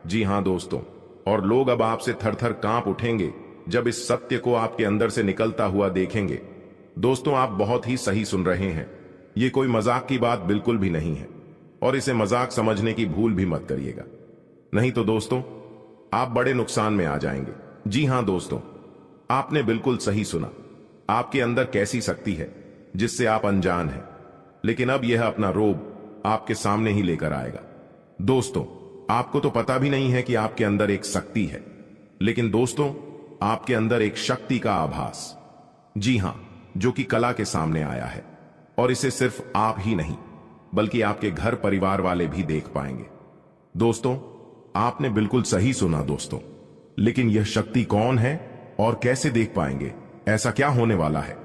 जी हां दोस्तों, और लोग अब आपसे थर थर कांप उठेंगे जब इस सत्य को आपके अंदर से निकलता हुआ देखेंगे। दोस्तों, आप बहुत ही सही सुन रहे हैं। ये कोई मजाक की बात बिल्कुल भी नहीं है, और इसे मजाक समझने की भूल भी मत करिएगा, नहीं तो दोस्तों आप बड़े नुकसान में आ जाएंगे। जी हां दोस्तों, आपने बिल्कुल सही सुना। आपके अंदर कैसी शक्ति है जिससे आप अनजान हैं, लेकिन अब यह अपना रोब आपके सामने ही लेकर आएगा। दोस्तों, आपको तो पता भी नहीं है कि आपके अंदर एक शक्ति है, लेकिन दोस्तों आपके अंदर एक शक्ति का आभास, जी हां, जो कि कला के सामने आया है, और इसे सिर्फ आप ही नहीं बल्कि आपके घर परिवार वाले भी देख पाएंगे। दोस्तों, आपने बिल्कुल सही सुना दोस्तों, लेकिन यह शक्ति कौन है और कैसे देख पाएंगे, ऐसा क्या होने वाला है,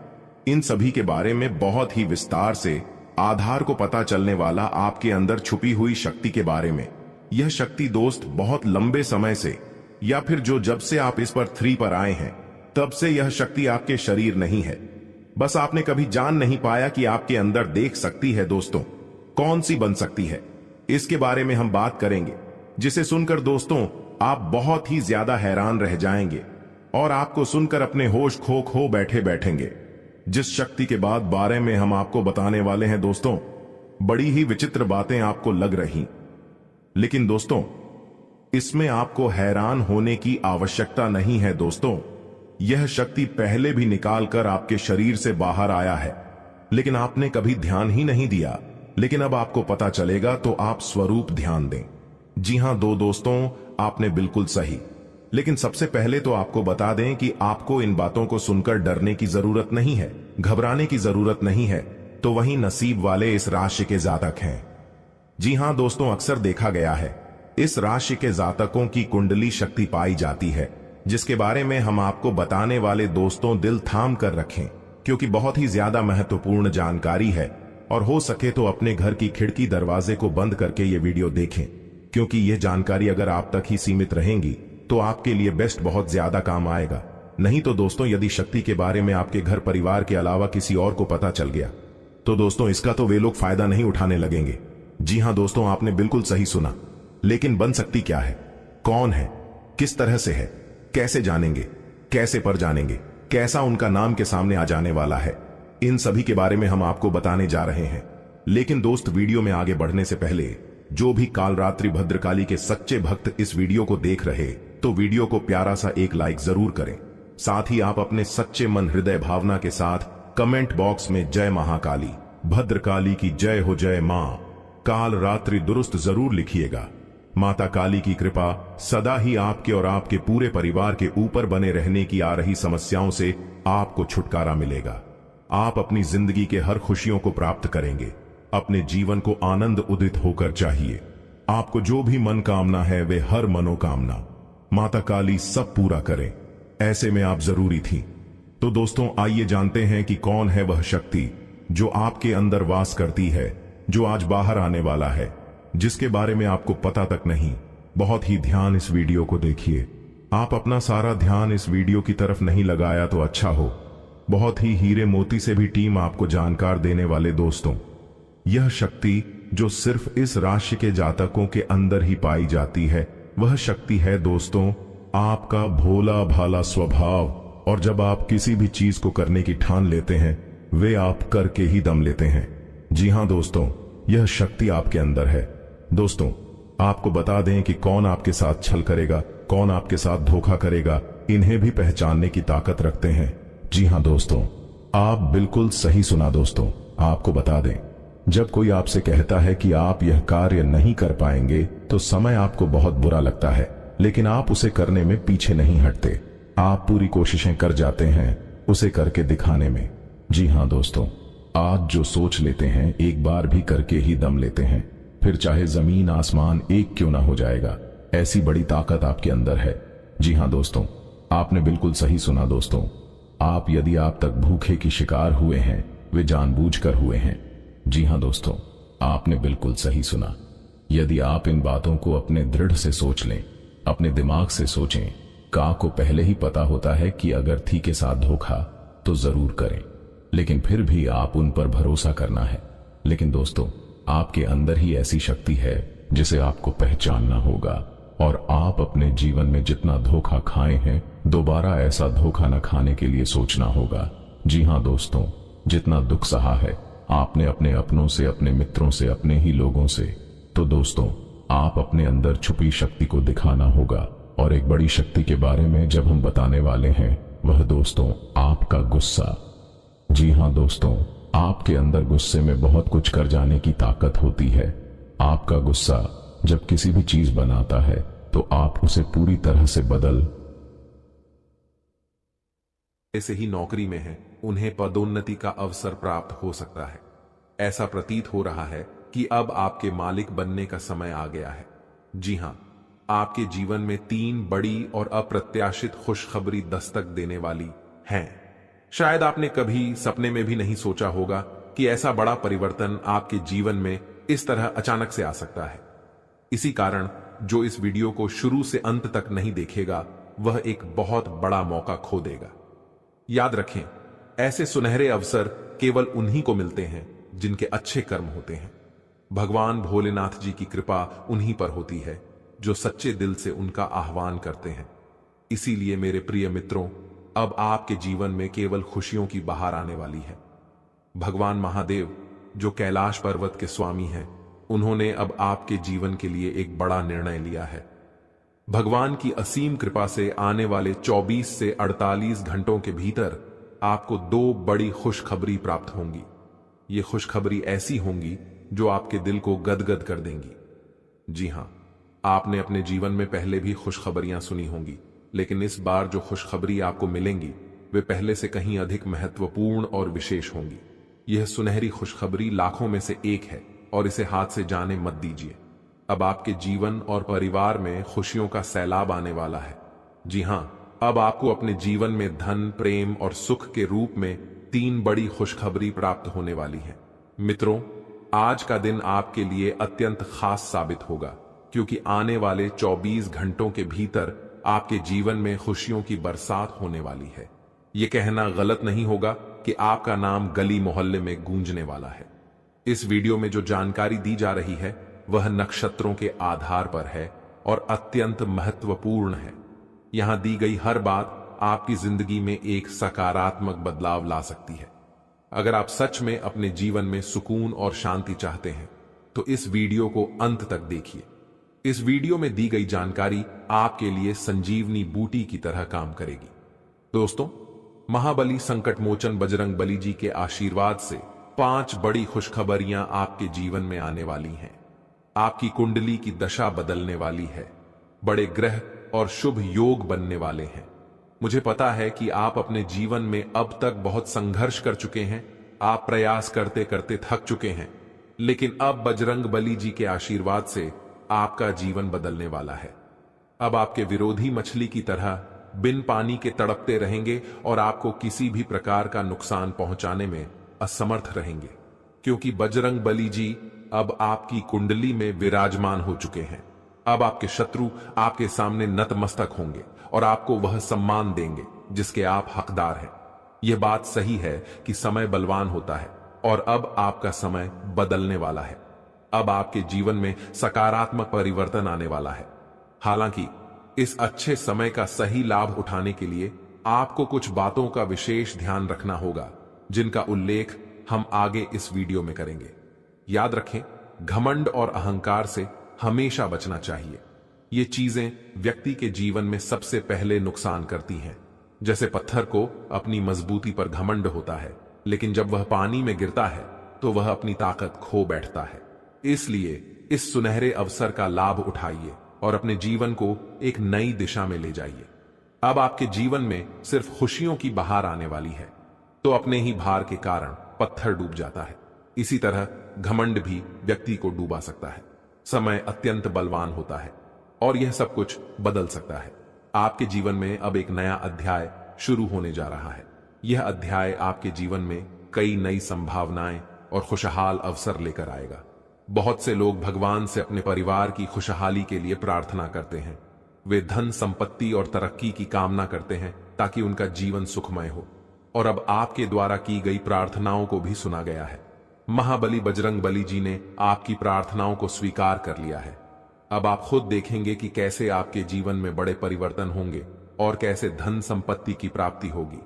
इन सभी के बारे में बहुत ही विस्तार से आधार को पता चलने वाला आपके अंदर छुपी हुई शक्ति के बारे में। यह शक्ति दोस्त बहुत लंबे समय से, या फिर जब से आप इस पर 3 पर आए हैं तब से यह शक्ति आपके शरीर नहीं है, बस आपने कभी जान नहीं पाया कि आपके अंदर देख सकती है। दोस्तों, कौन सी बन सकती है, इसके बारे में हम बात करेंगे, जिसे सुनकर दोस्तों आप बहुत ही ज्यादा हैरान रह जाएंगे और आपको सुनकर अपने होश खो बैठेंगे। जिस शक्ति के बारे में हम आपको बताने वाले हैं दोस्तों, बड़ी ही विचित्र बातें आपको लग रही, लेकिन दोस्तों इसमें आपको हैरान होने की आवश्यकता नहीं है। दोस्तों, यह शक्ति पहले भी निकालकर आपके शरीर से बाहर आया है, लेकिन आपने कभी ध्यान ही नहीं दिया, लेकिन अब आपको पता चलेगा, तो आप स्वरूप ध्यान दें। जी हां दोस्तों, आपने बिल्कुल सही, लेकिन सबसे पहले तो आपको बता दें कि आपको इन बातों को सुनकर डरने की जरूरत नहीं है, घबराने की जरूरत नहीं है, तो वही नसीब वाले इस राशि के जातक हैं। जी हां दोस्तों, अक्सर देखा गया है इस राशि के जातकों की कुंडली शक्ति पाई जाती है, जिसके बारे में हम आपको बताने वाले दोस्तों दिल थाम कर रखें, क्योंकि बहुत ही ज्यादा महत्वपूर्ण जानकारी है, और हो सके तो अपने घर की खिड़की दरवाजे को बंद करके ये वीडियो देखें, क्योंकि यह जानकारी अगर आप तक ही सीमित रहेंगी तो आपके लिए बेस्ट बहुत ज्यादा काम आएगा। नहीं तो दोस्तों यदि शक्ति के बारे में आपके घर परिवार के अलावा किसी और को पता चल गया तो दोस्तों इसका तो वे लोग फायदा नहीं उठाने लगेंगे। जी हां दोस्तों, आपने बिल्कुल सही सुना, लेकिन बन सकती क्या है, कौन है, किस तरह से है, कैसे जानेंगे, कैसे पर जानेंगे, कैसा उनका नाम के सामने आ जाने वाला है, इन सभी के बारे में हम आपको बताने जा रहे हैं। लेकिन दोस्त, वीडियो में आगे बढ़ने से पहले जो भी कालरात्रि भद्रकाली के सच्चे भक्त इस वीडियो को देख रहे, तो वीडियो को प्यारा सा एक लाइक जरूर करें। साथ ही आप अपने सच्चे मन हृदय भावना के साथ कमेंट बॉक्स में जय महाकाली, भद्रकाली की जय हो, जय मां काल रात्रि दुरुस्त जरूर लिखिएगा। माता काली की कृपा सदा ही आपके और आपके पूरे परिवार के ऊपर बने रहने की आ रही समस्याओं से आपको छुटकारा मिलेगा। आप अपनी जिंदगी के हर खुशियों को प्राप्त करेंगे। अपने जीवन को आनंद उदित होकर चाहिए। आपको जो भी मन कामना है वे हर मनोकामना माता काली सब पूरा करें, ऐसे में आप जरूरी थी। तो दोस्तों आइए जानते हैं कि कौन है वह शक्ति जो आपके अंदर वास करती है, जो आज बाहर आने वाला है, जिसके बारे में आपको पता तक नहीं। बहुत ही ध्यान इस वीडियो को देखिए। आप अपना सारा ध्यान इस वीडियो की तरफ नहीं लगाया तो अच्छा हो। बहुत ही हीरे मोती से भी टीम आपको जानकार देने वाले दोस्तों, यह शक्ति जो सिर्फ इस राशि के जातकों के अंदर ही पाई जाती है, वह शक्ति है दोस्तों आपका भोला भाला स्वभाव। और जब आप किसी भी चीज को करने की ठान लेते हैं, वे आप करके ही दम लेते हैं। जी हां दोस्तों, यह शक्ति आपके अंदर है। दोस्तों आपको बता दें कि कौन आपके साथ छल करेगा, कौन आपके साथ धोखा करेगा, इन्हें भी पहचानने की ताकत रखते हैं। जी हां दोस्तों, आप बिल्कुल सही सुना दोस्तों। आपको बता दें, जब कोई आपसे कहता है कि आप यह कार्य नहीं कर पाएंगे तो समय आपको बहुत बुरा लगता है, लेकिन आप उसे करने में पीछे नहीं हटते। आप पूरी कोशिशें कर जाते हैं उसे करके दिखाने में। जी हां दोस्तों, आज जो सोच लेते हैं एक बार भी करके ही दम लेते हैं, फिर चाहे जमीन आसमान एक क्यों ना हो जाएगा। ऐसी बड़ी ताकत आपके अंदर है। जी हां दोस्तों, आपने बिल्कुल सही सुना दोस्तों। आप यदि आप तक भूखे की शिकार हुए हैं, वे जानबूझकर हुए हैं। जी हां दोस्तों, आपने बिल्कुल सही सुना। यदि आप इन बातों को अपने दृढ़ से सोच लें, अपने दिमाग से सोचें, का को पहले ही पता होता है कि अगर थी के साथ धोखा तो जरूर करें, लेकिन फिर भी आप उन पर भरोसा करना है। लेकिन दोस्तों आपके अंदर ही ऐसी शक्ति है जिसे आपको पहचानना होगा। और आप अपने जीवन में जितना धोखा खाए हैं, दोबारा ऐसा धोखा न खाने के लिए सोचना होगा। जी हाँ दोस्तों, जितना दुख सहा है आपने अपने अपनों से, अपने मित्रों से, अपने ही लोगों से, तो दोस्तों आप अपने अंदर छुपी शक्ति को दिखाना होगा। और एक बड़ी शक्ति के बारे में जब हम बताने वाले हैं, वह दोस्तों आपका गुस्सा। जी हाँ दोस्तों, आपके अंदर गुस्से में बहुत कुछ कर जाने की ताकत होती है। आपका गुस्सा जब किसी भी चीज बनाता है तो आप उसे पूरी तरह से बदल ऐसे ही नौकरी में हैं, उन्हें पदोन्नति का अवसर प्राप्त हो सकता है। ऐसा प्रतीत हो रहा है कि अब आपके मालिक बनने का समय आ गया है। जी हां, आपके जीवन में 3 बड़ी और अप्रत्याशित खुशखबरी दस्तक देने वाली हैं। शायद आपने कभी सपने में भी नहीं सोचा होगा कि ऐसा बड़ा परिवर्तन आपके जीवन में इस तरह अचानक से आ सकता है। इसी कारण जो इस वीडियो को शुरू से अंत तक नहीं देखेगा, वह एक बहुत बड़ा मौका खो देगा। याद रखें, ऐसे सुनहरे अवसर केवल उन्हीं को मिलते हैं जिनके अच्छे कर्म होते हैं। भगवान भोलेनाथ जी की कृपा उन्हीं पर होती है जो सच्चे दिल से उनका आह्वान करते हैं। इसीलिए मेरे प्रिय मित्रों, अब आपके जीवन में केवल खुशियों की बहार आने वाली है। भगवान महादेव, जो कैलाश पर्वत के स्वामी हैं, उन्होंने अब आपके जीवन के लिए एक बड़ा निर्णय लिया है। भगवान की असीम कृपा से आने वाले 24 से 48 घंटों के भीतर आपको 2 बड़ी खुशखबरी प्राप्त होंगी। ये खुशखबरी ऐसी होंगी जो आपके दिल को गदगद कर देंगी। जी हां, आपने अपने जीवन में पहले भी खुशखबरियां सुनी होंगी, लेकिन इस बार जो खुशखबरी आपको मिलेंगी वे पहले से कहीं अधिक महत्वपूर्ण और विशेष होंगी। यह सुनहरी खुशखबरी लाखों में से एक है और इसे हाथ से जाने मत दीजिए। अब आपके जीवन और परिवार में खुशियों का सैलाब आने वाला है। जी हां, अब आपको अपने जीवन में धन, प्रेम और सुख के रूप में 3 बड़ी खुशखबरी प्राप्त होने वाली है। मित्रों, आज का दिन आपके लिए अत्यंत खास साबित होगा, क्योंकि आने वाले 24 घंटों के भीतर आपके जीवन में खुशियों की बरसात होने वाली है। यह कहना गलत नहीं होगा कि आपका नाम गली मोहल्ले में गूंजने वाला है। इस वीडियो में जो जानकारी दी जा रही है वह नक्षत्रों के आधार पर है और अत्यंत महत्वपूर्ण है। यहां दी गई हर बात आपकी जिंदगी में एक सकारात्मक बदलाव ला सकती है। अगर आप सच में अपने जीवन में सुकून और शांति चाहते हैं तो इस वीडियो को अंत तक देखिए। इस वीडियो में दी गई जानकारी आपके लिए संजीवनी बूटी की तरह काम करेगी। दोस्तों, महाबली संकट मोचन बजरंग बली जी के आशीर्वाद से 5 बड़ी खुशखबरियां आपके जीवन में आने वाली हैं। आपकी कुंडली की दशा बदलने वाली है। बड़े ग्रह और शुभ योग बनने वाले हैं। मुझे पता है कि आप अपने जीवन में अब तक बहुत संघर्ष कर चुके हैं। आप प्रयास करते करते थक चुके हैं, लेकिन अब बजरंग बली जी के आशीर्वाद से आपका जीवन बदलने वाला है। अब आपके विरोधी मछली की तरह बिन पानी के तड़पते रहेंगे और आपको किसी भी प्रकार का नुकसान पहुंचाने में असमर्थ रहेंगे, क्योंकि बजरंग बली जी अब आपकी कुंडली में विराजमान हो चुके हैं। अब आपके शत्रु आपके सामने नतमस्तक होंगे और आपको वह सम्मान देंगे जिसके आप हकदार हैं। यह बात सही है कि समय बलवान होता है और अब आपका समय बदलने वाला है। अब आपके जीवन में सकारात्मक परिवर्तन आने वाला है। हालांकि इस अच्छे समय का सही लाभ उठाने के लिए आपको कुछ बातों का विशेष ध्यान रखना होगा, जिनका उल्लेख हम आगे इस वीडियो में करेंगे। याद रखें, घमंड और अहंकार से हमेशा बचना चाहिए। ये चीजें व्यक्ति के जीवन में सबसे पहले नुकसान करती हैं। जैसे पत्थर को अपनी मजबूती पर घमंड होता है, लेकिन जब वह पानी में गिरता है तो वह अपनी ताकत खो बैठता है। इसलिए इस सुनहरे अवसर का लाभ उठाइए और अपने जीवन को एक नई दिशा में ले जाइए। अब आपके जीवन में सिर्फ खुशियों की बहार आने वाली है, तो अपने ही भार के कारण पत्थर डूब जाता है। इसी तरह घमंड भी व्यक्ति को डूबा सकता है। समय अत्यंत बलवान होता है और यह सब कुछ बदल सकता है। आपके जीवन में अब एक नया अध्याय शुरू होने जा रहा है। यह अध्याय आपके जीवन में कई नई संभावनाएं और खुशहाल अवसर लेकर आएगा। बहुत से लोग भगवान से अपने परिवार की खुशहाली के लिए प्रार्थना करते हैं। वे धन, संपत्ति और तरक्की की कामना करते हैं ताकि उनका जीवन सुखमय हो। और अब आपके द्वारा की गई प्रार्थनाओं को भी सुना गया है। महाबली बजरंग बली जी ने आपकी प्रार्थनाओं को स्वीकार कर लिया है। अब आप खुद देखेंगे कि कैसे आपके जीवन में बड़े परिवर्तन होंगे और कैसे धन संपत्ति की प्राप्ति होगी,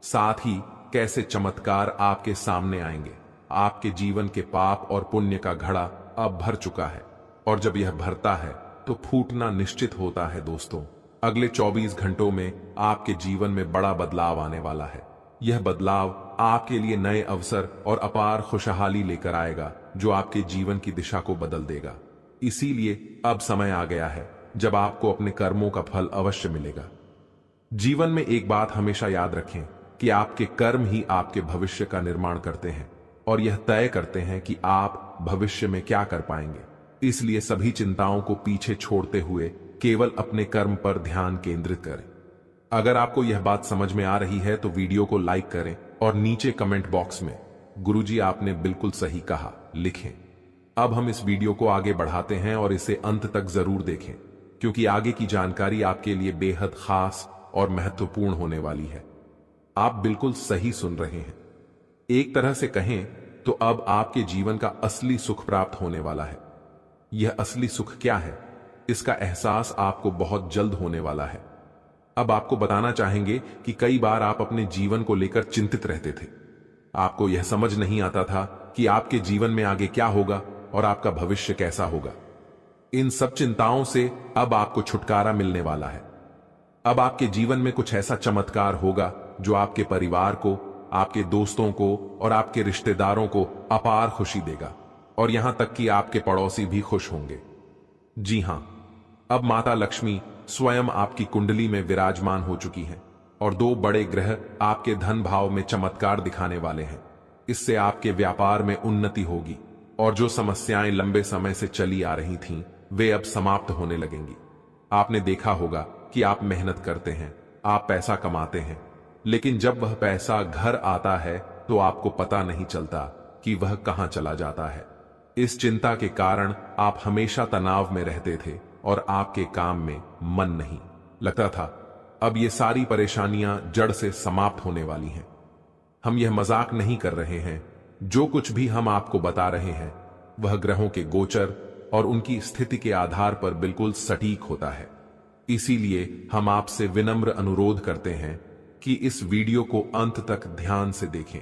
साथ ही कैसे चमत्कार आपके सामने आएंगे। आपके जीवन के पाप और पुण्य का घड़ा अब भर चुका है, और जब यह भरता है तो फूटना निश्चित होता है। दोस्तों, अगले 24 घंटों में आपके जीवन में बड़ा बदलाव आने वाला है। यह बदलाव आपके लिए नए अवसर और अपार खुशहाली लेकर आएगा, जो आपके जीवन की दिशा को बदल देगा। इसीलिए अब समय आ गया है जब आपको अपने कर्मों का फल अवश्य मिलेगा। जीवन में एक बात हमेशा याद रखें कि आपके कर्म ही आपके भविष्य का निर्माण करते हैं और यह तय करते हैं कि आप भविष्य में क्या कर पाएंगे। इसलिए सभी चिंताओं को पीछे छोड़ते हुए केवल अपने कर्म पर ध्यान केंद्रित करें। अगर आपको यह बात समझ में आ रही है तो वीडियो को लाइक करें और नीचे कमेंट बॉक्स में गुरुजी आपने बिल्कुल सही कहा लिखें। अब हम इस वीडियो को आगे बढ़ाते हैं और इसे अंत तक जरूर देखें, क्योंकि आगे की जानकारी आपके लिए बेहद खास और महत्वपूर्ण होने वाली है। आप बिल्कुल सही सुन रहे हैं। एक तरह से कहें तो अब आपके जीवन का असली सुख प्राप्त होने वाला है। यह असली सुख क्या है, इसका एहसास आपको बहुत जल्द होने वाला है। अब आपको बताना चाहेंगे कि कई बार आप अपने जीवन को लेकर चिंतित रहते थे। आपको यह समझ नहीं आता था कि आपके जीवन में आगे क्या होगा और आपका भविष्य कैसा होगा। इन सब चिंताओं से अब आपको छुटकारा मिलने वाला है। अब आपके जीवन में कुछ ऐसा चमत्कार होगा जो आपके परिवार को, आपके दोस्तों को और आपके रिश्तेदारों को अपार खुशी देगा, और यहां तक कि आपके पड़ोसी भी खुश होंगे। जी हां, अब माता लक्ष्मी स्वयं आपकी कुंडली में विराजमान हो चुकी हैं और 2 बड़े ग्रह आपके धन भाव में चमत्कार दिखाने वाले हैं। इससे आपके व्यापार में उन्नति होगी और जो समस्याएं लंबे समय से चली आ रही थीं, वे अब समाप्त होने लगेंगी। आपने देखा होगा कि आप मेहनत करते हैं, आप पैसा कमाते हैं, लेकिन जब वह पैसा घर आता है तो आपको पता नहीं चलता कि वह कहां चला जाता है। इस चिंता के कारण आप हमेशा तनाव में रहते थे और आपके काम में मन नहीं लगता था। अब ये सारी परेशानियां जड़ से समाप्त होने वाली हैं। हम यह मजाक नहीं कर रहे हैं। जो कुछ भी हम आपको बता रहे हैं वह ग्रहों के गोचर और उनकी स्थिति के आधार पर बिल्कुल सटीक होता है। इसीलिए हम आपसे विनम्र अनुरोध करते हैं कि इस वीडियो को अंत तक ध्यान से देखें,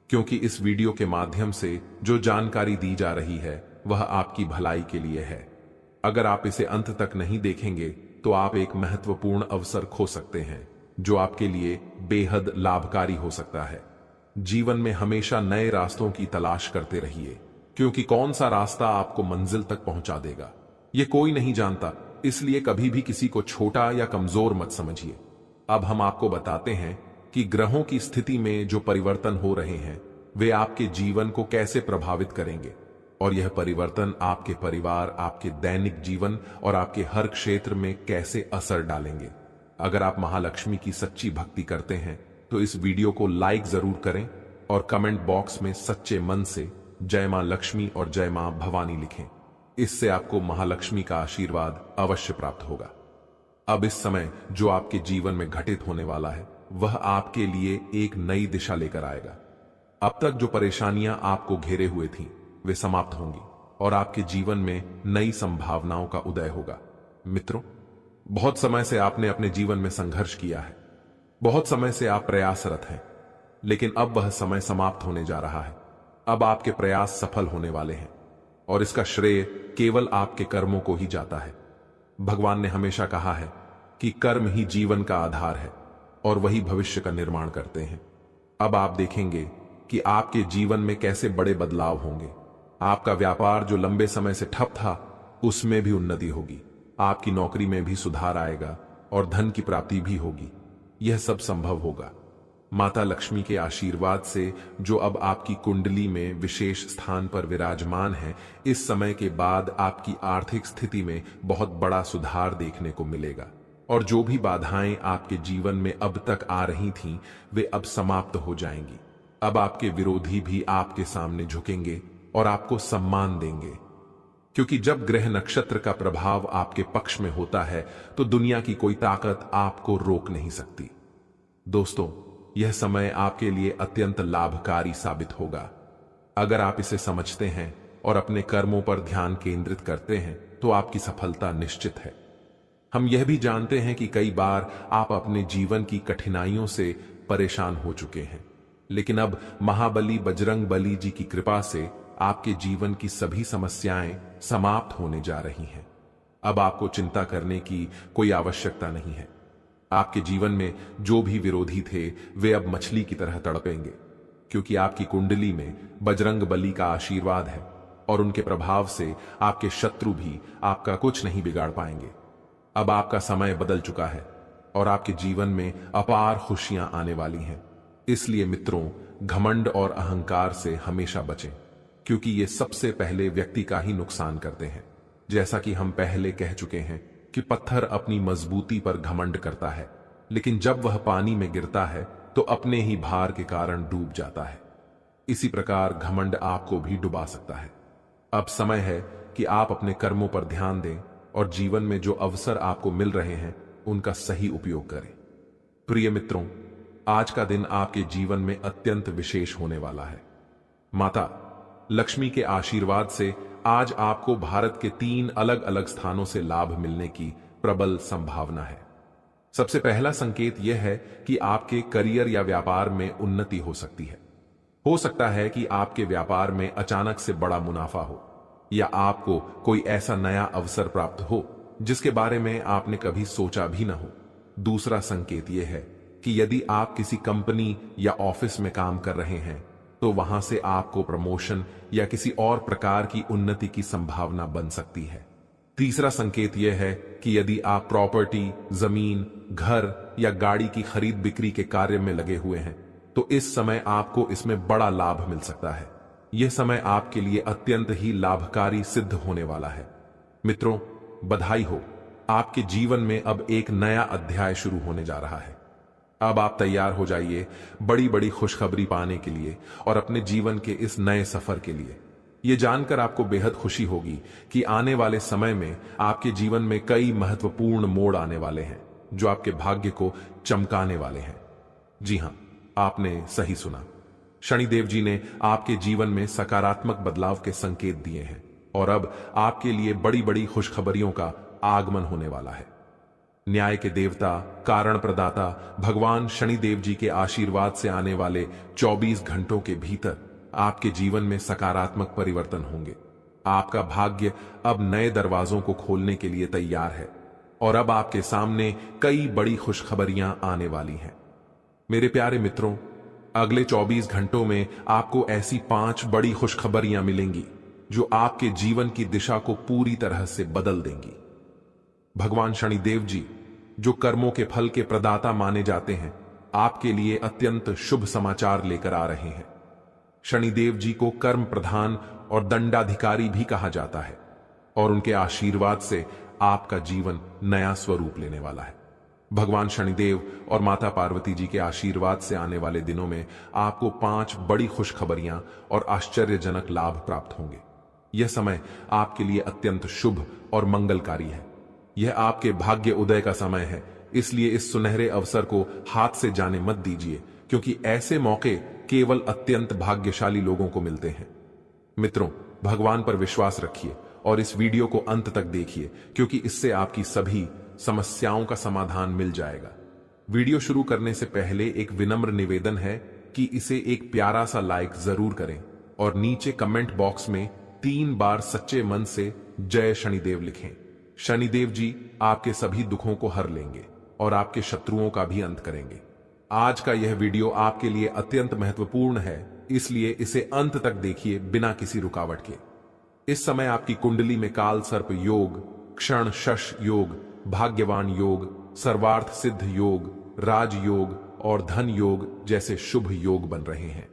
क्योंकि इस वीडियो के माध्यम से जो जानकारी दी जा रही है वह आपकी भलाई के लिए है। अगर आप इसे अंत तक नहीं देखेंगे तो आप एक महत्वपूर्ण अवसर खो सकते हैं, जो आपके लिए बेहद लाभकारी हो सकता है। जीवन में हमेशा नए रास्तों की तलाश करते रहिए, क्योंकि कौन सा रास्ता आपको मंजिल तक पहुंचा देगा यह कोई नहीं जानता। इसलिए कभी भी किसी को छोटा या कमजोर मत समझिए। अब हम आपको बताते हैं कि ग्रहों की स्थिति में जो परिवर्तन हो रहे हैं वे आपके जीवन को कैसे प्रभावित करेंगे, और यह परिवर्तन आपके परिवार, आपके दैनिक जीवन और आपके हर क्षेत्र में कैसे असर डालेंगे। अगर आप महालक्ष्मी की सच्ची भक्ति करते हैं तो इस वीडियो को लाइक जरूर करें और कमेंट बॉक्स में सच्चे मन से जय मां लक्ष्मी और जय मां भवानी लिखें। इससे आपको महालक्ष्मी का आशीर्वाद अवश्य प्राप्त होगा। अब इस समय जो आपके जीवन में घटित होने वाला है वह आपके लिए एक नई दिशा लेकर आएगा। अब तक जो परेशानियां आपको घेरे हुए थीं वे समाप्त होंगी और आपके जीवन में नई संभावनाओं का उदय होगा। मित्रों, बहुत समय से आपने अपने जीवन में संघर्ष किया है, बहुत समय से आप प्रयासरत हैं, लेकिन अब वह समय समाप्त होने जा रहा है। अब आपके प्रयास सफल होने वाले हैं और इसका श्रेय केवल आपके कर्मों को ही जाता है। भगवान ने हमेशा कहा है कि कर्म ही जीवन का आधार है और वही भविष्य का निर्माण करते हैं। अब आप देखेंगे कि आपके जीवन में कैसे बड़े बदलाव होंगे। आपका व्यापार जो लंबे समय से ठप था उसमें भी उन्नति होगी, आपकी नौकरी में भी सुधार आएगा और धन की प्राप्ति भी होगी। यह सब संभव होगा माता लक्ष्मी के आशीर्वाद से, जो अब आपकी कुंडली में विशेष स्थान पर विराजमान है। इस समय के बाद आपकी आर्थिक स्थिति में बहुत बड़ा सुधार देखने को मिलेगा और जो भी बाधाएं आपके जीवन में अब तक आ रही थीं वे अब समाप्त हो जाएंगी। अब आपके विरोधी भी आपके सामने झुकेंगे और आपको सम्मान देंगे, क्योंकि जब ग्रह नक्षत्र का प्रभाव आपके पक्ष में होता है तो दुनिया की कोई ताकत आपको रोक नहीं सकती। दोस्तों, यह समय आपके लिए अत्यंत लाभकारी साबित होगा। अगर आप इसे समझते हैं और अपने कर्मों पर ध्यान केंद्रित करते हैं तो आपकी सफलता निश्चित है। हम यह भी जानते हैं कि कई बार आप अपने जीवन की कठिनाइयों से परेशान हो चुके हैं, लेकिन अब महाबली बजरंग बली जी की कृपा से आपके जीवन की सभी समस्याएं समाप्त होने जा रही हैं। अब आपको चिंता करने की कोई आवश्यकता नहीं है। आपके जीवन में जो भी विरोधी थे वे अब मछली की तरह तड़पेंगे, क्योंकि आपकी कुंडली में बजरंग बली का आशीर्वाद है और उनके प्रभाव से आपके शत्रु भी आपका कुछ नहीं बिगाड़ पाएंगे। अब आपका समय बदल चुका है और आपके जीवन में अपार खुशियां आने वाली हैं। इसलिए मित्रों, घमंड और अहंकार से हमेशा बचें, क्योंकि ये सबसे पहले व्यक्ति का ही नुकसान करते हैं। जैसा कि हम पहले कह चुके हैं कि पत्थर अपनी मजबूती पर घमंड करता है, लेकिन जब वह पानी में गिरता है तो अपने ही भार के कारण डूब जाता है। इसी प्रकार घमंड आपको भी डुबा सकता है। अब समय है कि आप अपने कर्मों पर ध्यान दें और जीवन में जो अवसर आपको मिल रहे हैं उनका सही उपयोग करें। प्रिय मित्रों, आज का दिन आपके जीवन में अत्यंत विशेष होने वाला है। माता लक्ष्मी के आशीर्वाद से आज आपको भारत के 3 अलग अलग स्थानों से लाभ मिलने की प्रबल संभावना है। सबसे पहला संकेत यह है कि आपके करियर या व्यापार में उन्नति हो सकती है। हो सकता है कि आपके व्यापार में अचानक से बड़ा मुनाफा हो, या आपको कोई ऐसा नया अवसर प्राप्त हो जिसके बारे में आपने कभी सोचा भी न हो। दूसरा संकेत यह है कि यदि आप किसी कंपनी या ऑफिस में काम कर रहे हैं तो वहां से आपको प्रमोशन या किसी और प्रकार की उन्नति की संभावना बन सकती है। तीसरा संकेत यह है कि यदि आप प्रॉपर्टी, जमीन, घर या गाड़ी की खरीद बिक्री के कार्य में लगे हुए हैं तो इस समय आपको इसमें बड़ा लाभ मिल सकता है। यह समय आपके लिए अत्यंत ही लाभकारी सिद्ध होने वाला है। मित्रों, बधाई हो, आपके जीवन में अब एक नया अध्याय शुरू होने जा रहा है। अब आप तैयार हो जाइए बड़ी बड़ी खुशखबरी पाने के लिए और अपने जीवन के इस नए सफर के लिए। यह जानकर आपको बेहद खुशी होगी कि आने वाले समय में आपके जीवन में कई महत्वपूर्ण मोड़ आने वाले हैं जो आपके भाग्य को चमकाने वाले हैं। जी हां, आपने सही सुना। शनिदेव जी ने आपके जीवन में सकारात्मक बदलाव के संकेत दिए हैं और अब आपके लिए बड़ी बड़ी खुशखबरियों का आगमन होने वाला है। न्याय के देवता, कारण प्रदाता भगवान शनिदेव जी के आशीर्वाद से आने वाले 24 घंटों के भीतर आपके जीवन में सकारात्मक परिवर्तन होंगे। आपका भाग्य अब नए दरवाजों को खोलने के लिए तैयार है और अब आपके सामने कई बड़ी खुशखबरियां आने वाली हैं। मेरे प्यारे मित्रों, अगले 24 घंटों में आपको ऐसी 5 बड़ी खुशखबरियां मिलेंगी जो आपके जीवन की दिशा को पूरी तरह से बदल देंगी। भगवान शनिदेव जी, जो कर्मों के फल के प्रदाता माने जाते हैं, आपके लिए अत्यंत शुभ समाचार लेकर आ रहे हैं। शनिदेव जी को कर्म प्रधान और दंडाधिकारी भी कहा जाता है और उनके आशीर्वाद से आपका जीवन नया स्वरूप लेने वाला है। भगवान शनिदेव और माता पार्वती जी के आशीर्वाद से आने वाले दिनों में आपको 5 बड़ी खुशखबरियां और आश्चर्यजनक लाभ प्राप्त होंगे। यह समय आपके लिए अत्यंत शुभ और मंगलकारी है। यह आपके भाग्य उदय का समय है, इसलिए इस सुनहरे अवसर को हाथ से जाने मत दीजिए, क्योंकि ऐसे मौके केवल अत्यंत भाग्यशाली लोगों को मिलते हैं। मित्रों, भगवान पर विश्वास रखिए और इस वीडियो को अंत तक देखिए, क्योंकि इससे आपकी सभी समस्याओं का समाधान मिल जाएगा। वीडियो शुरू करने से पहले एक विनम्र निवेदन है कि इसे एक प्यारा सा लाइक जरूर करें और नीचे कमेंट बॉक्स में 3 बार सच्चे मन से जय शनिदेव लिखें। शनिदेव जी आपके सभी दुखों को हर लेंगे और आपके शत्रुओं का भी अंत करेंगे। आज का यह वीडियो आपके लिए अत्यंत महत्वपूर्ण है, इसलिए इसे अंत तक देखिए बिना किसी रुकावट के। इस समय आपकी कुंडली में काल सर्प योग, क्षण शश योग, भाग्यवान योग, सर्वार्थ सिद्ध योग, राजयोग और धन योग जैसे शुभ योग बन रहे हैं।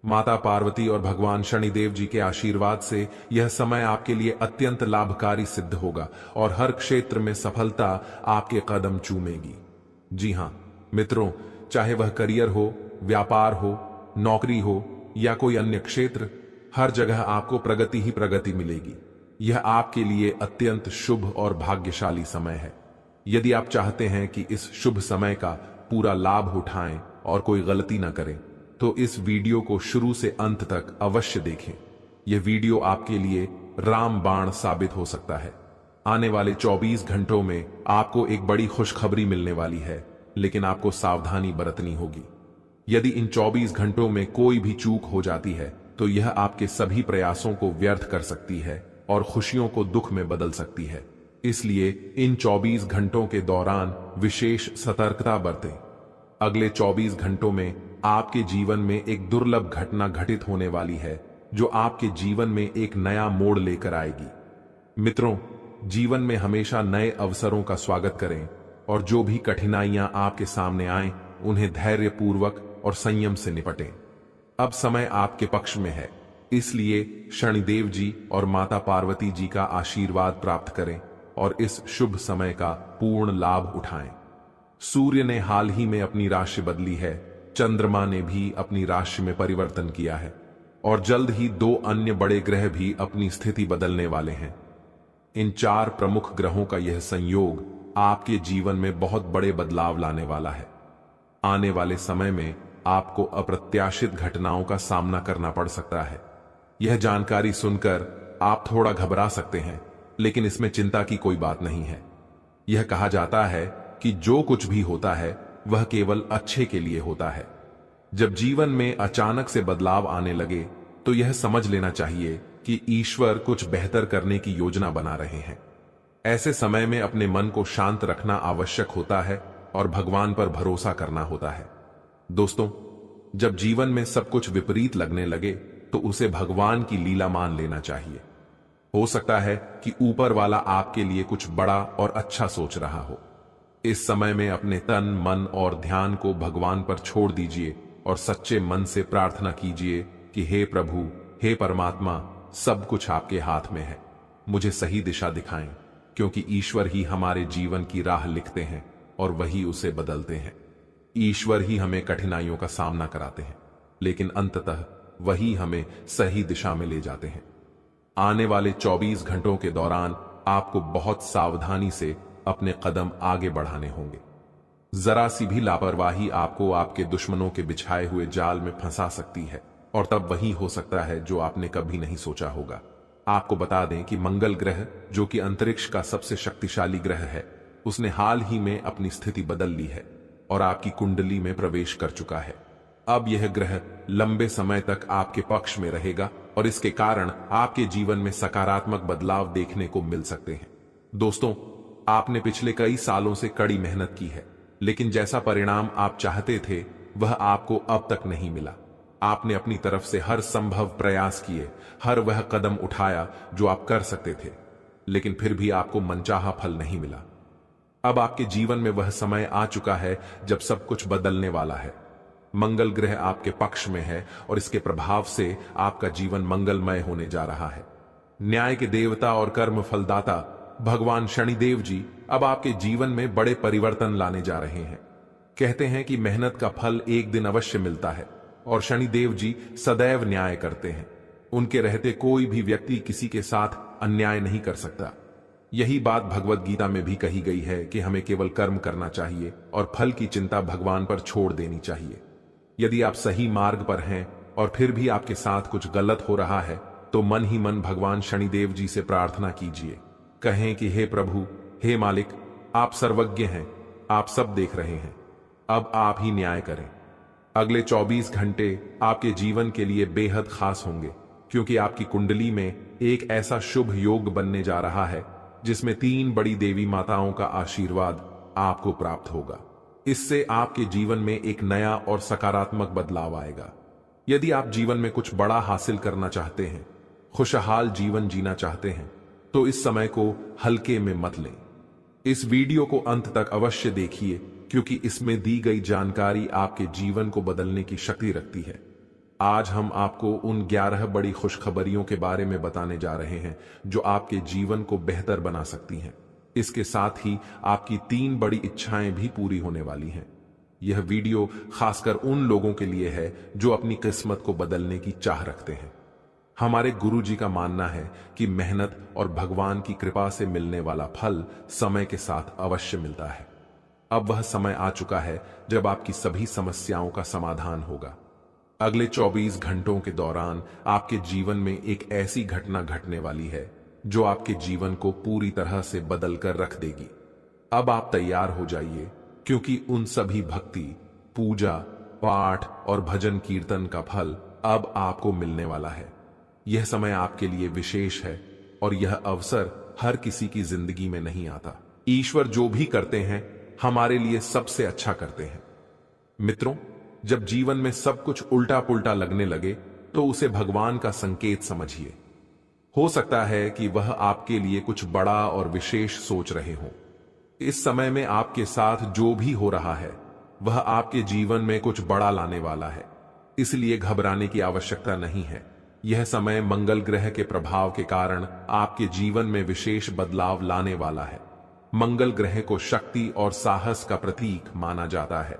माता पार्वती और भगवान शनिदेव जी के आशीर्वाद से यह समय आपके लिए अत्यंत लाभकारी सिद्ध होगा और हर क्षेत्र में सफलता आपके कदम चूमेगी। जी हां मित्रों, चाहे वह करियर हो, व्यापार हो, नौकरी हो या कोई अन्य क्षेत्र, हर जगह आपको प्रगति ही प्रगति मिलेगी। यह आपके लिए अत्यंत शुभ और भाग्यशाली समय है। यदि आप चाहते हैं कि इस शुभ समय का पूरा लाभ उठाएं और कोई गलती न करें, तो इस वीडियो को शुरू से अंत तक अवश्य देखें। यह वीडियो आपके लिए रामबाण साबित हो सकता है। आने वाले 24 घंटों में आपको एक बड़ी खुशखबरी मिलने वाली है, लेकिन आपको सावधानी बरतनी होगी। यदि इन 24 घंटों में कोई भी चूक हो जाती है तो यह आपके सभी प्रयासों को व्यर्थ कर सकती है और खुशियों को दुख में बदल सकती है। इसलिए इन 24 घंटों के दौरान विशेष सतर्कता बरतें। अगले 24 घंटों में आपके जीवन में एक दुर्लभ घटना घटित होने वाली है जो आपके जीवन में एक नया मोड़ लेकर आएगी। मित्रों, जीवन में हमेशा नए अवसरों का स्वागत करें और जो भी कठिनाइयां आपके सामने आएं, उन्हें धैर्यपूर्वक और संयम से निपटें। अब समय आपके पक्ष में है, इसलिए शनिदेव जी और माता पार्वती जी का आशीर्वाद प्राप्त करें और इस शुभ समय का पूर्ण लाभ उठाएं। सूर्य ने हाल ही में अपनी राशि बदली है, चंद्रमा ने भी अपनी राशि में परिवर्तन किया है और जल्द ही 2 अन्य बड़े ग्रह भी अपनी स्थिति बदलने वाले हैं। इन 4 प्रमुख ग्रहों का यह संयोग आपके जीवन में बहुत बड़े बदलाव लाने वाला है। आने वाले समय में आपको अप्रत्याशित घटनाओं का सामना करना पड़ सकता है। यह जानकारी सुनकर आप थोड़ा घबरा सकते हैं, लेकिन इसमें चिंता की कोई बात नहीं है। यह कहा जाता है कि जो कुछ भी होता है वह केवल अच्छे के लिए होता है। जब जीवन में अचानक से बदलाव आने लगे तो यह समझ लेना चाहिए कि ईश्वर कुछ बेहतर करने की योजना बना रहे हैं। ऐसे समय में अपने मन को शांत रखना आवश्यक होता है और भगवान पर भरोसा करना होता है। दोस्तों, जब जीवन में सब कुछ विपरीत लगने लगे तो उसे भगवान की लीला मान लेना चाहिए। हो सकता है कि ऊपर वाला आपके लिए कुछ बड़ा और अच्छा सोच रहा हो। इस समय में अपने तन, मन और ध्यान को भगवान पर छोड़ दीजिए और सच्चे मन से प्रार्थना कीजिए कि हे प्रभु, हे परमात्मा, सब कुछ आपके हाथ में है, मुझे सही दिशा दिखाएं, क्योंकि ईश्वर ही हमारे जीवन की राह लिखते हैं और वही उसे बदलते हैं। ईश्वर ही हमें कठिनाइयों का सामना कराते हैं, लेकिन अंततः वही हमें सही दिशा में ले जाते हैं। आने वाले 24 घंटों के दौरान आपको बहुत सावधानी से अपने कदम आगे बढ़ाने होंगे। जरा सी भी लापरवाही आपको आपके दुश्मनों के बिछाए हुए जाल में फंसा सकती है और तब वही हो सकता है जो आपने कभी नहीं सोचा होगा। आपको बता दें कि मंगल ग्रह, जो कि अंतरिक्ष का सबसे शक्तिशाली ग्रह है, उसने हाल ही में अपनी स्थिति बदल ली है और आपकी कुंडली में प्रवेश कर चुका है। अब यह ग्रह लंबे समय तक आपके पक्ष में रहेगा और इसके कारण आपके जीवन में सकारात्मक बदलाव देखने को मिल सकते हैं। दोस्तों, आपने पिछले कई सालों से कड़ी मेहनत की है, लेकिन जैसा परिणाम आप चाहते थे वह आपको अब तक नहीं मिला। आपने अपनी तरफ से हर संभव प्रयास किए, हर वह कदम उठाया जो आप कर सकते थे, लेकिन फिर भी आपको मनचाहा फल नहीं मिला। अब आपके जीवन में वह समय आ चुका है जब सब कुछ बदलने वाला है। मंगल ग्रह आपके पक्ष में है और इसके प्रभाव से आपका जीवन मंगलमय होने जा रहा है। न्याय के देवता और कर्म फलदाता भगवान शनिदेव जी अब आपके जीवन में बड़े परिवर्तन लाने जा रहे हैं। कहते हैं कि मेहनत का फल एक दिन अवश्य मिलता है और शनिदेव जी सदैव न्याय करते हैं। उनके रहते कोई भी व्यक्ति किसी के साथ अन्याय नहीं कर सकता। यही बात भगवत गीता में भी कही गई है कि हमें केवल कर्म करना चाहिए और फल की चिंता भगवान पर छोड़ देनी चाहिए। यदि आप सही मार्ग पर हैं और फिर भी आपके साथ कुछ गलत हो रहा है तो मन ही मन भगवान शनिदेव जी से प्रार्थना कीजिए। कहें कि हे प्रभु, हे मालिक, आप सर्वज्ञ हैं, आप सब देख रहे हैं, अब आप ही न्याय करें। अगले 24 घंटे आपके जीवन के लिए बेहद खास होंगे, क्योंकि आपकी कुंडली में एक ऐसा शुभ योग बनने जा रहा है जिसमें 3 बड़ी देवी माताओं का आशीर्वाद आपको प्राप्त होगा। इससे आपके जीवन में एक नया और सकारात्मक बदलाव आएगा। यदि आप जीवन में कुछ बड़ा हासिल करना चाहते हैं, खुशहाल जीवन जीना चाहते हैं, तो इस समय को हल्के में मत लें। इस वीडियो को अंत तक अवश्य देखिए, क्योंकि इसमें दी गई जानकारी आपके जीवन को बदलने की शक्ति रखती है। आज हम आपको उन 11 बड़ी खुशखबरियों के बारे में बताने जा रहे हैं जो आपके जीवन को बेहतर बना सकती हैं। इसके साथ ही आपकी 3 बड़ी इच्छाएं भी पूरी होने वाली हैं। यह वीडियो खासकर उन लोगों के लिए है जो अपनी किस्मत को बदलने की चाह रखते हैं। हमारे गुरु जी का मानना है कि मेहनत और भगवान की कृपा से मिलने वाला फल समय के साथ अवश्य मिलता है। अब वह समय आ चुका है जब आपकी सभी समस्याओं का समाधान होगा। अगले 24 घंटों के दौरान आपके जीवन में एक ऐसी घटना घटने वाली है जो आपके जीवन को पूरी तरह से बदल कर रख देगी। अब आप तैयार हो जाइए, क्योंकि उन सभी भक्ति, पूजा, पाठ और भजन कीर्तन का फल अब आपको मिलने वाला है। यह समय आपके लिए विशेष है और यह अवसर हर किसी की जिंदगी में नहीं आता। ईश्वर जो भी करते हैं हमारे लिए सबसे अच्छा करते हैं। मित्रों, जब जीवन में सब कुछ उल्टा पुल्टा लगने लगे तो उसे भगवान का संकेत समझिए। हो सकता है कि वह आपके लिए कुछ बड़ा और विशेष सोच रहे हों। इस समय में आपके साथ जो भी हो रहा है वह आपके जीवन में कुछ बड़ा लाने वाला है, इसलिए घबराने की आवश्यकता नहीं है। यह समय मंगल ग्रह के प्रभाव के कारण आपके जीवन में विशेष बदलाव लाने वाला है। मंगल ग्रह को शक्ति और साहस का प्रतीक माना जाता है।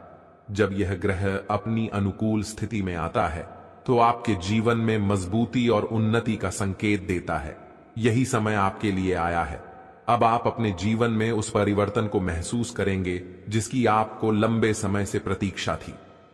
जब यह ग्रह अपनी अनुकूल स्थिति में आता है तो आपके जीवन में मजबूती और उन्नति का संकेत देता है। यही समय आपके लिए आया है। अब आप अपने जीवन में उस परिवर्तन को महसूस करेंगे जिसकी आपको लंबे समय से प्रतीक्षा थी।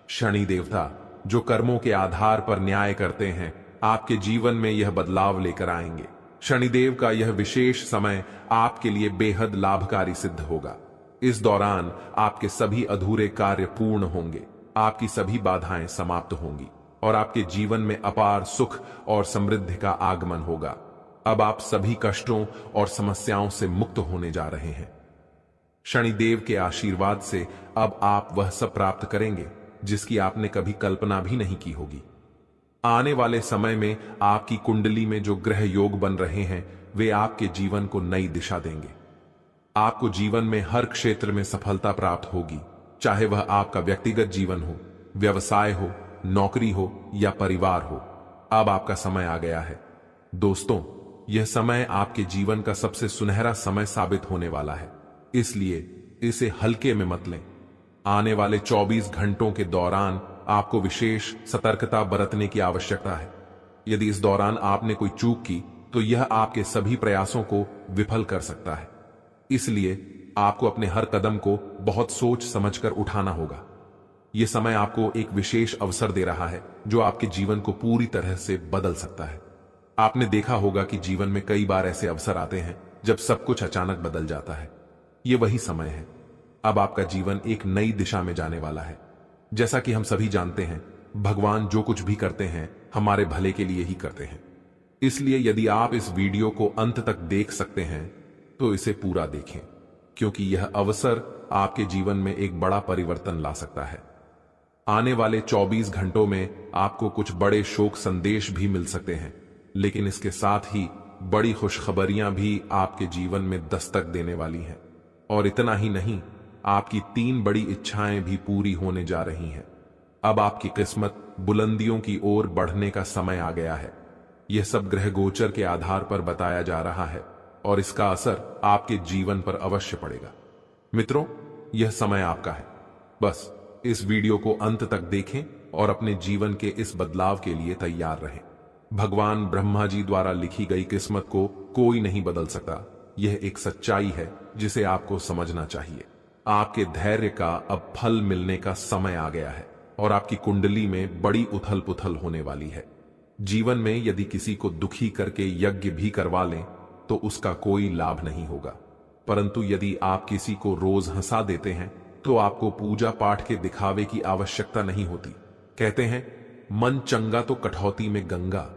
शनि देवता, जो कर्मों के आधार पर न्याय करते हैं, आपके जीवन में यह बदलाव लेकर आएंगे। शनिदेव का यह विशेष समय आपके लिए बेहद लाभकारी सिद्ध होगा। इस दौरान आपके सभी अधूरे कार्य पूर्ण होंगे, आपकी सभी बाधाएं समाप्त होंगी और आपके जीवन में अपार सुख और समृद्धि का आगमन होगा। अब आप सभी कष्टों और समस्याओं से मुक्त होने जा रहे हैं। शनिदेव के आशीर्वाद से अब आप वह सब प्राप्त करेंगे जिसकी आपने कभी कल्पना भी नहीं की होगी। आने वाले समय में आपकी कुंडली में जो ग्रह योग बन रहे हैं वे आपके जीवन को नई दिशा देंगे। आपको जीवन में हर क्षेत्र में सफलता प्राप्त होगी, चाहे वह आपका व्यक्तिगत जीवन हो, व्यवसाय हो, नौकरी हो या परिवार हो। अब आपका समय आ गया है। दोस्तों, यह समय आपके जीवन का सबसे सुनहरा समय साबित होने वाला है, इसलिए इसे हल्के में मत लें। आने वाले 24 घंटों के दौरान आपको विशेष सतर्कता बरतने की आवश्यकता है। यदि इस दौरान आपने कोई चूक की तो यह आपके सभी प्रयासों को विफल कर सकता है। इसलिए आपको अपने हर कदम को बहुत सोच समझकर उठाना होगा। यह समय आपको एक विशेष अवसर दे रहा है जो आपके जीवन को पूरी तरह से बदल सकता है। आपने देखा होगा कि जीवन में कई बार ऐसे अवसर आते हैं जब सब कुछ अचानक बदल जाता है। यह वही समय है। अब आपका जीवन एक नई दिशा में जाने वाला है। जैसा कि हम सभी जानते हैं, भगवान जो कुछ भी करते हैं हमारे भले के लिए ही करते हैं। इसलिए यदि आप इस वीडियो को अंत तक देख सकते हैं तो इसे पूरा देखें, क्योंकि यह अवसर आपके जीवन में एक बड़ा परिवर्तन ला सकता है। आने वाले 24 घंटों में आपको कुछ बड़े शोक संदेश भी मिल सकते हैं, लेकिन इसके साथ ही बड़ी खुशखबरियां भी आपके जीवन में दस्तक देने वाली हैं। और इतना ही नहीं, आपकी 3 बड़ी इच्छाएं भी पूरी होने जा रही हैं। अब आपकी किस्मत बुलंदियों की ओर बढ़ने का समय आ गया है। यह सब ग्रह गोचर के आधार पर बताया जा रहा है और इसका असर आपके जीवन पर अवश्य पड़ेगा। मित्रों, यह समय आपका है। बस इस वीडियो को अंत तक देखें और अपने जीवन के इस बदलाव के लिए तैयार रहें। भगवान ब्रह्मा जी द्वारा लिखी गई किस्मत को कोई नहीं बदल सकता। यह एक सच्चाई है जिसे आपको समझना चाहिए। आपके धैर्य का अब फल मिलने का समय आ गया है और आपकी कुंडली में बड़ी उथल पुथल होने वाली है। जीवन में यदि किसी को दुखी करके यज्ञ भी करवा लें तो उसका कोई लाभ नहीं होगा, परंतु यदि आप किसी को रोज हंसा देते हैं तो आपको पूजा पाठ के दिखावे की आवश्यकता नहीं होती। कहते हैं, मन चंगा तो कठौती में गंगा।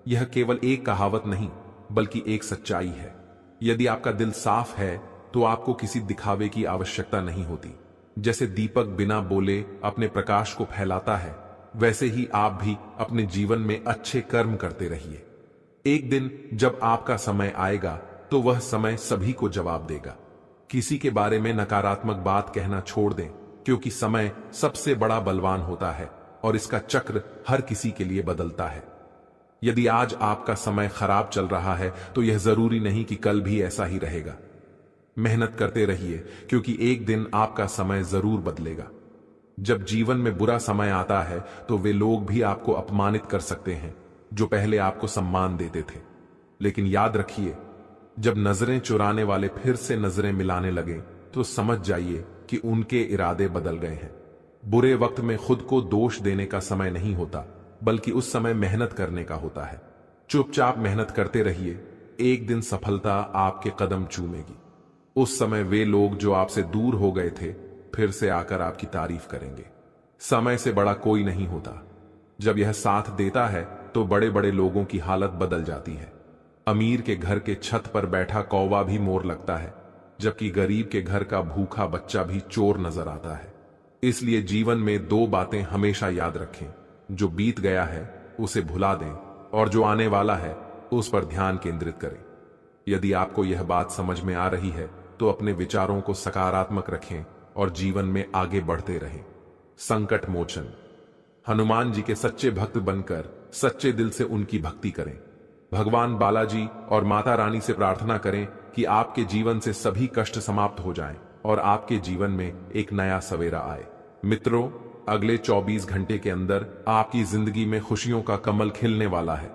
यह केवल एक कहावत नहीं बल्कि एक सच्चाई है। यदि आपका दिल साफ है तो आपको किसी दिखावे की आवश्यकता नहीं होती। जैसे दीपक बिना बोले अपने प्रकाश को फैलाता है, वैसे ही आप भी अपने जीवन में अच्छे कर्म करते रहिए। एक दिन जब आपका समय आएगा तो वह समय सभी को जवाब देगा। किसी के बारे में नकारात्मक बात कहना छोड़ दें, क्योंकि समय सबसे बड़ा बलवान होता है और इसका चक्र हर किसी के लिए बदलता है। यदि आज आपका समय खराब चल रहा है तो यह जरूरी नहीं कि कल भी ऐसा ही रहेगा। मेहनत करते रहिए, क्योंकि एक दिन आपका समय जरूर बदलेगा। जब जीवन में बुरा समय आता है तो वे लोग भी आपको अपमानित कर सकते हैं जो पहले आपको सम्मान देते थे। लेकिन याद रखिए, जब नजरें चुराने वाले फिर से नजरें मिलाने लगे तो समझ जाइए कि उनके इरादे बदल गए हैं। बुरे वक्त में खुद को दोष देने का समय नहीं होता, बल्कि उस समय मेहनत करने का होता है। चुपचाप मेहनत करते रहिए, एक दिन सफलता आपके कदम चूमेगी। उस समय वे लोग जो आपसे दूर हो गए थे फिर से आकर आपकी तारीफ करेंगे। समय से बड़ा कोई नहीं होता। जब यह साथ देता है तो बड़े बड़े लोगों की हालत बदल जाती है। अमीर के घर के छत पर बैठा कौवा भी मोर लगता है, जबकि गरीब के घर का भूखा बच्चा भी चोर नजर आता है। इसलिए जीवन में दो बातें हमेशा याद रखें, जो बीत गया है उसे भुला दें और जो आने वाला है उस पर ध्यान केंद्रित करें। यदि आपको यह बात समझ में आ रही है तो अपने विचारों को सकारात्मक रखें और जीवन में आगे बढ़ते रहें। संकट मोचन। हनुमान जी के सच्चे भक्त बनकर सच्चे दिल से उनकी भक्ति करें। भगवान बालाजी और माता रानी से प्रार्थना करें कि आपके जीवन से सभी कष्ट समाप्त हो जाएं और आपके जीवन में एक नया सवेरा आए। मित्रों, अगले 24 घंटे के अंदर आपकी जिंदगी में खुशियों का कमल खिलने वाला है।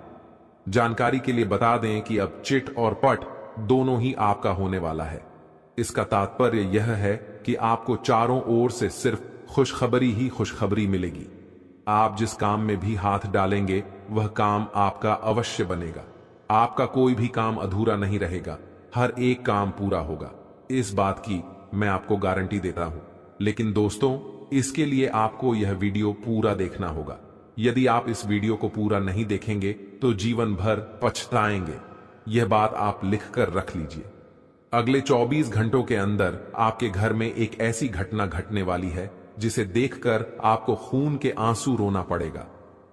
जानकारी के लिए बता दें कि अब चिट और पट दोनों ही आपका होने वाला है। इसका तात्पर्य यह है कि आपको चारों ओर से सिर्फ खुशखबरी ही खुशखबरी मिलेगी। आप जिस काम में भी हाथ डालेंगे वह काम आपका अवश्य बनेगा। आपका कोई भी काम अधूरा नहीं रहेगा, हर एक काम पूरा होगा। इस बात की मैं आपको गारंटी देता हूं। लेकिन दोस्तों, इसके लिए आपको यह वीडियो पूरा देखना होगा। यदि आप इस वीडियो को पूरा नहीं देखेंगे तो जीवन भर पछताएंगे। यह बात आप लिख कर रख लीजिए। अगले 24 घंटों के अंदर आपके घर में एक ऐसी घटना घटने वाली है जिसे देखकर आपको खून के आंसू रोना पड़ेगा।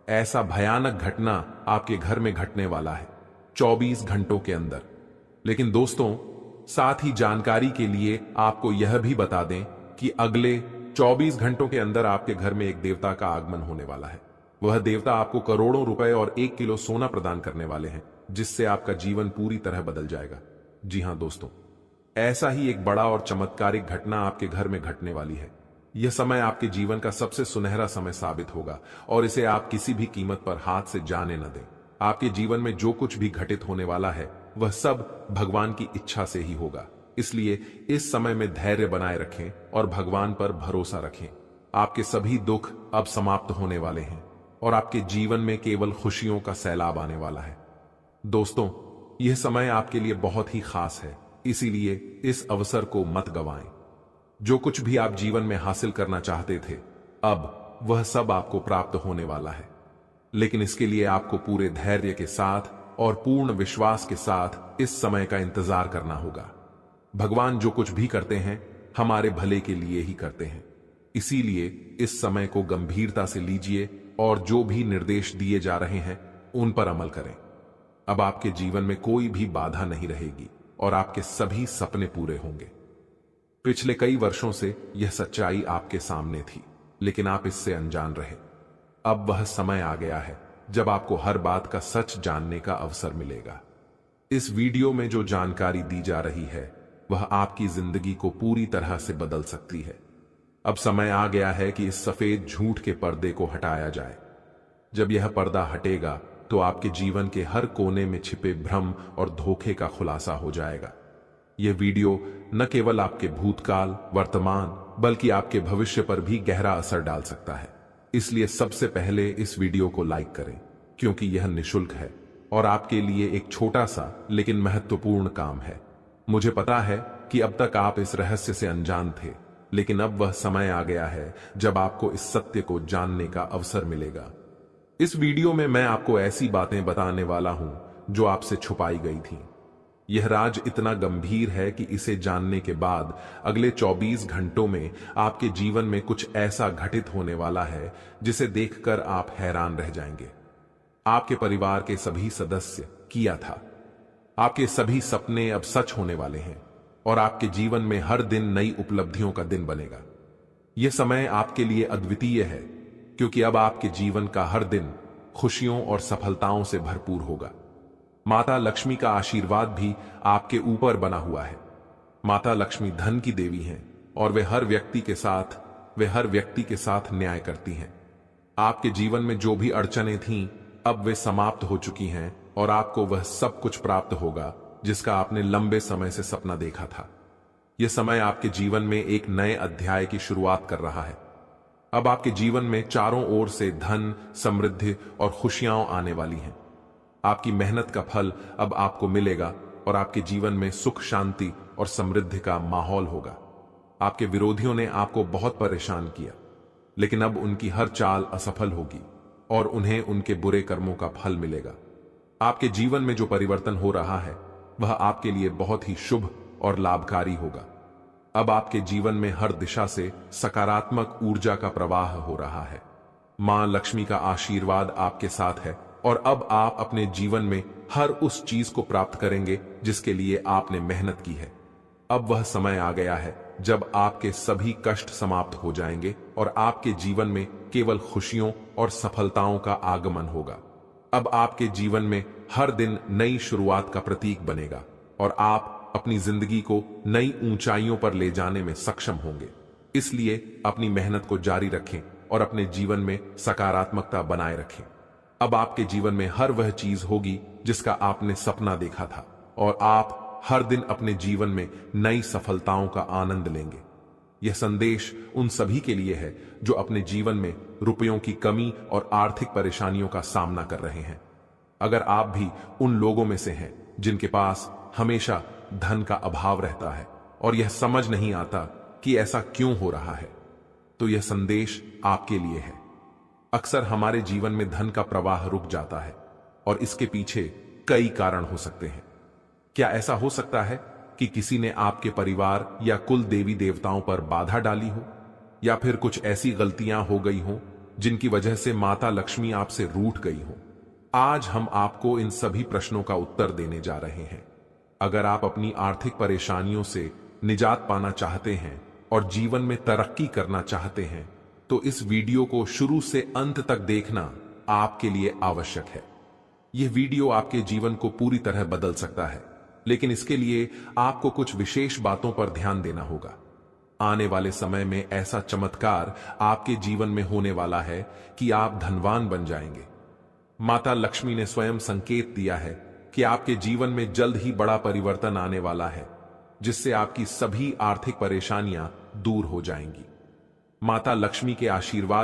ऐसा भयानक घटना आपके घर में घटने वाला है 24 घंटों के अंदर। लेकिन दोस्तों, साथ ही जानकारी के लिए आपको यह भी बता दें कि अगले 24 घंटों के अंदर आपके घर में एक देवता का आगमन होने वाला है। वह देवता आपको करोड़ों रुपए और 1 किलो सोना प्रदान करने वाले हैं, जिससे आपका जीवन पूरी तरह बदल जाएगा। जी हां दोस्तों, ऐसा ही एक बड़ा और चमत्कारिक घटना आपके घर में घटने वाली है। यह समय आपके जीवन का सबसे सुनहरा समय साबित होगा और इसे आप किसी भी कीमत पर हाथ से जाने न दें। आपके जीवन में जो कुछ भी घटित होने वाला है वह सब भगवान की इच्छा से ही होगा। इसलिए इस समय में धैर्य बनाए रखें और भगवान पर भरोसा रखें। आपके सभी दुख अब समाप्त होने वाले हैं और आपके जीवन में केवल खुशियों का सैलाब आने वाला है। दोस्तों, यह समय आपके लिए बहुत ही खास है, इसीलिए इस अवसर को मत गंवाएं। जो कुछ भी आप जीवन में हासिल करना चाहते थे, अब वह सब आपको प्राप्त होने वाला है। लेकिन इसके लिए आपको पूरे धैर्य के साथ और पूर्ण विश्वास के साथ इस समय का इंतजार करना होगा। भगवान जो कुछ भी करते हैं हमारे भले के लिए ही करते हैं। इसीलिए इस समय को गंभीरता से लीजिए और जो भी निर्देश दिए जा रहे हैं उन पर अमल करें। अब आपके जीवन में कोई भी बाधा नहीं रहेगी और आपके सभी सपने पूरे होंगे। पिछले कई वर्षों से यह सच्चाई आपके सामने थी, लेकिन आप इससे अनजान रहे। अब वह समय आ गया है जब आपको हर बात का सच जानने का अवसर मिलेगा। इस वीडियो में जो जानकारी दी जा रही है वह आपकी जिंदगी को पूरी तरह से बदल सकती है। अब समय आ गया है कि इस सफेद झूठ के पर्दे को हटाया जाए। जब यह पर्दा हटेगा तो आपके जीवन के हर कोने में छिपे भ्रम और धोखे का खुलासा हो जाएगा। यह वीडियो न केवल आपके भूतकाल, वर्तमान, बल्कि आपके भविष्य पर भी गहरा असर डाल सकता है। इसलिए सबसे पहले इस वीडियो को लाइक करें, क्योंकि यह निशुल्क है और आपके लिए एक छोटा सा लेकिन महत्वपूर्ण काम है। मुझे पता है कि अब तक आप इस रहस्य से अनजान थे, लेकिन अब वह समय आ गया है जब आपको इस सत्य को जानने का अवसर मिलेगा। इस वीडियो में मैं आपको ऐसी बातें बताने वाला हूं जो आपसे छुपाई गई थीं। यह राज इतना गंभीर है कि इसे जानने के बाद अगले 24 घंटों में आपके जीवन में कुछ ऐसा घटित होने वाला है जिसे देखकर आप हैरान रह जाएंगे। आपके परिवार के सभी सदस्य किया था। आपके सभी सपने अब सच होने वाले हैं और आपके जीवन में हर दिन नई उपलब्धियों का दिन बनेगा। यह समय आपके लिए अद्वितीय है, क्योंकि अब आपके जीवन का हर दिन खुशियों और सफलताओं से भरपूर होगा। माता लक्ष्मी का आशीर्वाद भी आपके ऊपर बना हुआ है। माता लक्ष्मी धन की देवी हैं और वे हर व्यक्ति के साथ न्याय करती हैं। आपके जीवन में जो भी अड़चनें थीं, अब वे समाप्त हो चुकी हैं और आपको वह सब कुछ प्राप्त होगा जिसका आपने लंबे समय से सपना देखा था। यह समय आपके जीवन में एक नए अध्याय की शुरुआत कर रहा है। अब आपके जीवन में चारों ओर से धन, समृद्धि और खुशियां आने वाली हैं। आपकी मेहनत का फल अब आपको मिलेगा और आपके जीवन में सुख, शांति और समृद्धि का माहौल होगा। आपके विरोधियों ने आपको बहुत परेशान किया, लेकिन अब उनकी हर चाल असफल होगी और उन्हें उनके बुरे कर्मों का फल मिलेगा। आपके जीवन में जो परिवर्तन हो रहा है वह आपके लिए बहुत ही शुभ और लाभकारी होगा। अब आपके जीवन में हर दिशा से सकारात्मक ऊर्जा का प्रवाह हो रहा है। मां लक्ष्मी का आशीर्वाद आपके साथ है और अब आप अपने जीवन में हर उस चीज को प्राप्त करेंगे जिसके लिए आपने मेहनत की है। अब वह समय आ गया है जब आपके सभी कष्ट समाप्त हो जाएंगे और आपके जीवन में केवल खुशियों और सफलताओं का आगमन होगा। अब आपके जीवन में हर दिन नई शुरुआत का प्रतीक बनेगा और आप अपनी जिंदगी को नई ऊंचाइयों पर ले जाने में सक्षम होंगे। इसलिए अपनी मेहनत को जारी रखें और अपने जीवन में सकारात्मकता बनाए रखें। अब आपके जीवन में हर वह चीज होगी जिसका आपने सपना देखा था और आप हर दिन अपने जीवन में नई सफलताओं का आनंद लेंगे। यह संदेश उन सभी के लिए है जो अपने जीवन में रुपयों की कमी और आर्थिक परेशानियों का सामना कर रहे हैं। अगर आप भी उन लोगों में से हैं जिनके पास हमेशा धन का अभाव रहता है और यह समझ नहीं आता कि ऐसा क्यों हो रहा है, तो यह संदेश आपके लिए है। अक्सर हमारे जीवन में धन का प्रवाह रुक जाता है और इसके पीछे कई कारण हो सकते हैं। क्या ऐसा हो सकता है कि किसी ने आपके परिवार या कुल देवी देवताओं पर बाधा डाली हो, या फिर कुछ ऐसी गलतियां हो गई हो जिनकी वजह से माता लक्ष्मी आपसे रूठ गई हो? आज हम आपको इन सभी प्रश्नों का उत्तर देने जा रहे हैं। अगर आप अपनी आर्थिक परेशानियों से निजात पाना चाहते हैं और जीवन में तरक्की करना चाहते हैं, तो इस वीडियो को शुरू से अंत तक देखना आपके लिए आवश्यक है। यह वीडियो आपके जीवन को पूरी तरह बदल सकता है, लेकिन इसके लिए आपको कुछ विशेष बातों पर ध्यान देना होगा। आने वाले समय में ऐसा चमत्कार आपके जीवन में होने वाला है कि आप धनवान बन जाएंगे। माता लक्ष्मी ने स्वयं संकेत दिया है कि आपके जीवन में जल्द ही बड़ा परिवर्तन आने वाला है, जिससे आपकी सभी आर्थिक परेशानियां दूर हो जाएंगी। माता लक्ष्मी के आशीर्वाद